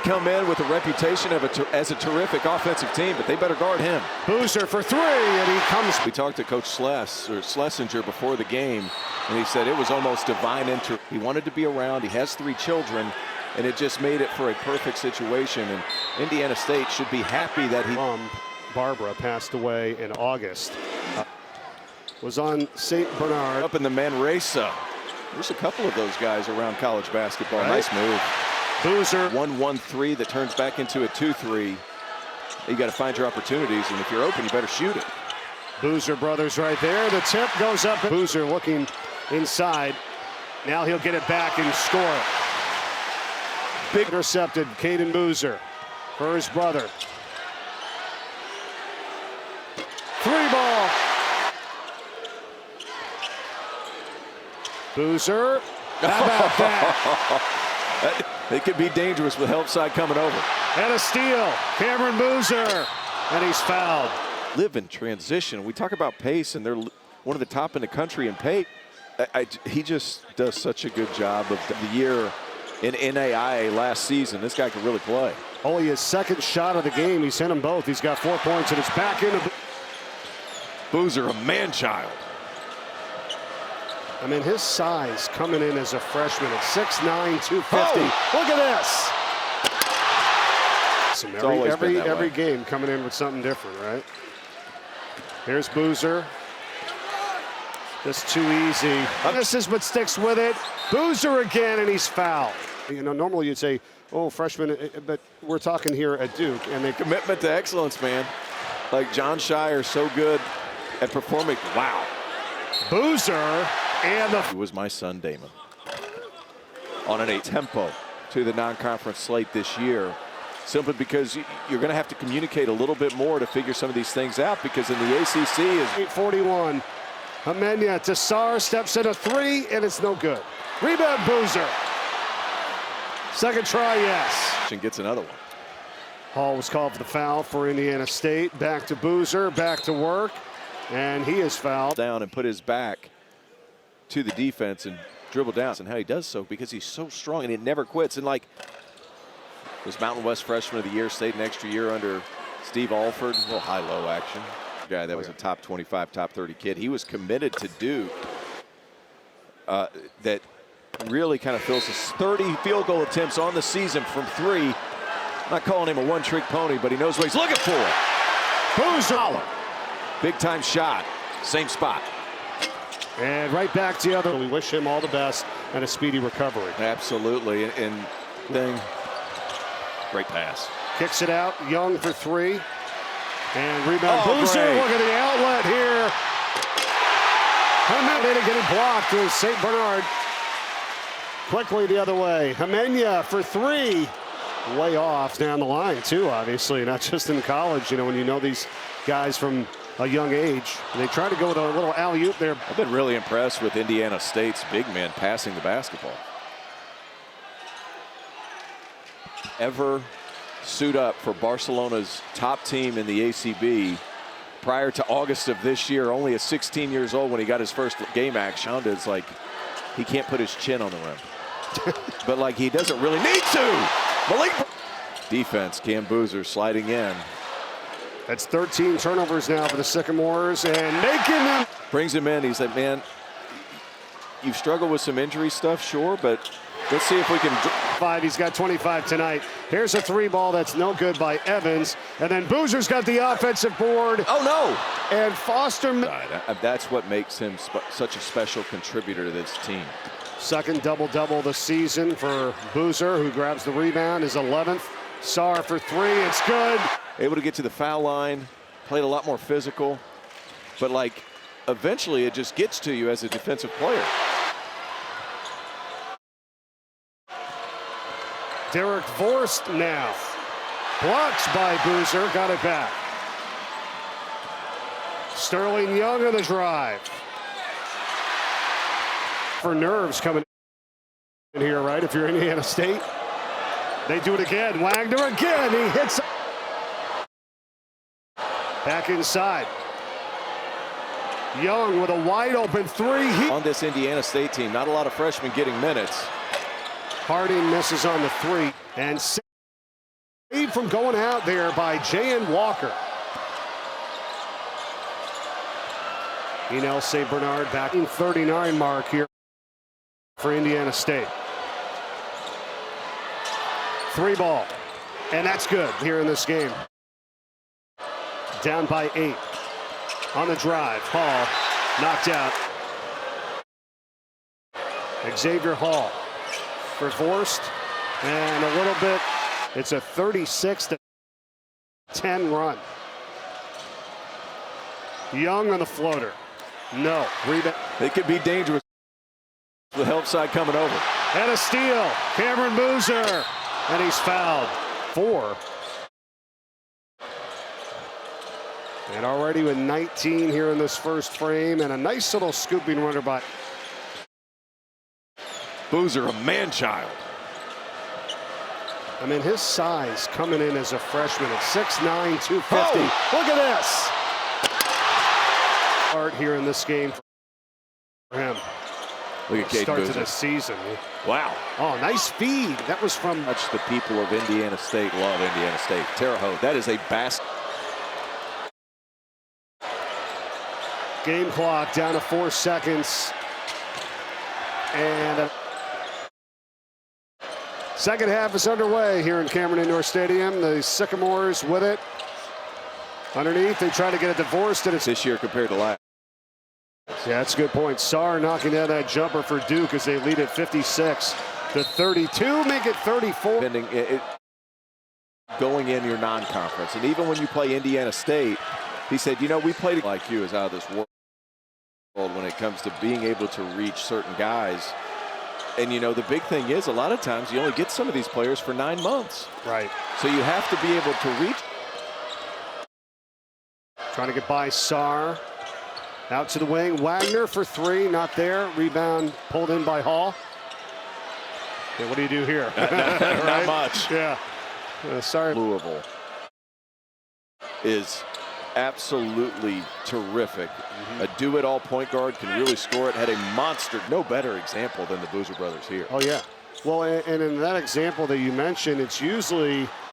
come in with a reputation of as a terrific offensive team, but they better guard him. Boozer for three, and he comes. We talked to Coach Schlesinger before the game, and he said it was almost divine He wanted to be around. He has 3 children, and it just made it for a perfect situation. And Indiana State should be happy that he. Barbara passed away in August. Was on St. Bernard. Up in the Manresa. There's a couple of those guys around college basketball. Right. Nice move. Boozer. 1-1-3 that turns back into a 2-3. You got to find your opportunities, and if you're open, you better shoot it. Boozer brothers right there. The tip goes up. Boozer looking inside. Now he'll get it back and score. Big intercepted. Caden Boozer for his brother. 3-ball. Boozer. How about that? It could be dangerous with help side coming over. And a steal. Cameron Boozer. And he's fouled. Live in transition. We talk about pace, and they're one of the top in the country in pace. He just does such a good job of the year in NAIA last season. This guy can really play. Only his second shot of the game. He's hit them both. He's got 4 points, and it's back into Boozer, a man-child. I mean, his size coming in as a freshman at 6'9", 250. Oh. Look at this. Every game coming in with something different, right? Here's Boozer. Just too easy. This is what sticks with it. Boozer again, and he's fouled. You know, normally you'd say, oh, freshman, but we're talking here at Duke. And they commitment to excellence, man. Like John Shire, so good at performing. Wow. Boozer. And He was my son, Damon, on a tempo to the non-conference slate this year, simply because you're going to have to communicate a little bit more to figure some of these things out, because in the ACC is 8:41. Amenya to Sarr, steps in a 3, and it's no good. Rebound Boozer. Second try, yes. And gets another one. Hall was called for the foul for Indiana State. Back to Boozer, back to work, and he is fouled. Down and put his back to the defense and dribble down, and how he does so because he's so strong and it never quits. And like, was Mountain West Freshman of the Year, stayed an extra year under Steve Alford. A little high-low action. Guy that was a top 25, top 30 kid. He was committed to Duke. That really kind of fills his 30 field goal attempts on the season from 3. Not calling him a one-trick pony, but he knows what he's looking for. Boozer. Big-time shot. Same spot. And right back to the other. We wish him all the best and a speedy recovery. Absolutely. And then great pass. Kicks it out. Young for 3. And rebound. Boozer. Great. Look at the outlet here. Hamenya getting blocked with St. Bernard. Quickly the other way. Hamenya for 3. Way off down the line, too, obviously. Not just in college. You know, when you know these guys from a young age, they try to go with a little alley-oop there. I've been really impressed with Indiana State's big men passing the basketball. Ever suit up for Barcelona's top team in the ACB prior to August of this year, only at 16 years old when he got his first game action. It's like he can't put his chin on the rim. But like he doesn't really need to. Malik. Defense, Cam Boozer sliding in. That's 13 turnovers now for the Sycamores, and making them. Brings him in. He's like, man, you've struggled with some injury stuff, sure, but let's see if we can. 5. He's got 25 tonight. Here's a 3-ball that's no good by Evans, and then Boozer's got the offensive board. Oh no! And Foster. That's what makes him such a special contributor to this team. Second double-double this season for Boozer, who grabs the rebound, his 11th. Sarr for 3. It's good. Able to get to the foul line, played a lot more physical, but like eventually it just gets to you as a defensive player. Derek Vorst now. Blocks by Boozer, got it back. Sterling Young on the drive. For nerves coming in here, right? If you're Indiana State. They do it again. Wagner again. He hits. Back inside. Young with a wide open 3. On this Indiana State team, not a lot of freshmen getting minutes. Harding misses on the 3. And Lead from going out there by J.N. Walker. Enel St. Bernard back in 39 mark here for Indiana State. 3 ball, and that's good here in this game. Down by 8 on the drive. Hall knocked out. Xavier Hall for Vorst, and a little bit. It's a 36-10 run. Young on the floater. No. Rebound. It could be dangerous. The help side coming over. And a steal. Cameron Boozer. And he's fouled. 4. And already with 19 here in this first frame. And a nice little scooping runner by Boozer, a man-child. I mean, his size coming in as a freshman at 6'9", 250. Oh. Look at this. Art here in this game for him. Look at Cade Start Boozer. to the season. Wow. Oh, nice feed. That was from Much the people of Indiana State love Indiana State. Terre Haute, that is a basket. game clock down to 4 seconds. And second half is underway here in Cameron Indoor Stadium. The Sycamores with it. Underneath, they try to get it divorced, and it's This year compared to last. yeah, that's a good point. Sarr knocking down that jumper for Duke as they lead at 56-32, make it 34. Going in your non-conference, and even when you play Indiana State, he said, you know, we played like you is out of this world when it comes to being able to reach certain guys. And, you know, the big thing is a lot of times you only get some of these players for 9 months. Right. So you have to be able to reach. Trying to get by Sarr. Out to the wing. Wagner for 3. Not there. Rebound pulled in by Hall. Okay, what do you do here? Not much. Yeah. Sorry. Louisville is absolutely terrific. A do-it-all point guard, can really score it. Had a monster, no better example than the Boozer brothers here. Oh, yeah. Well, and in that example that you mentioned, it's usually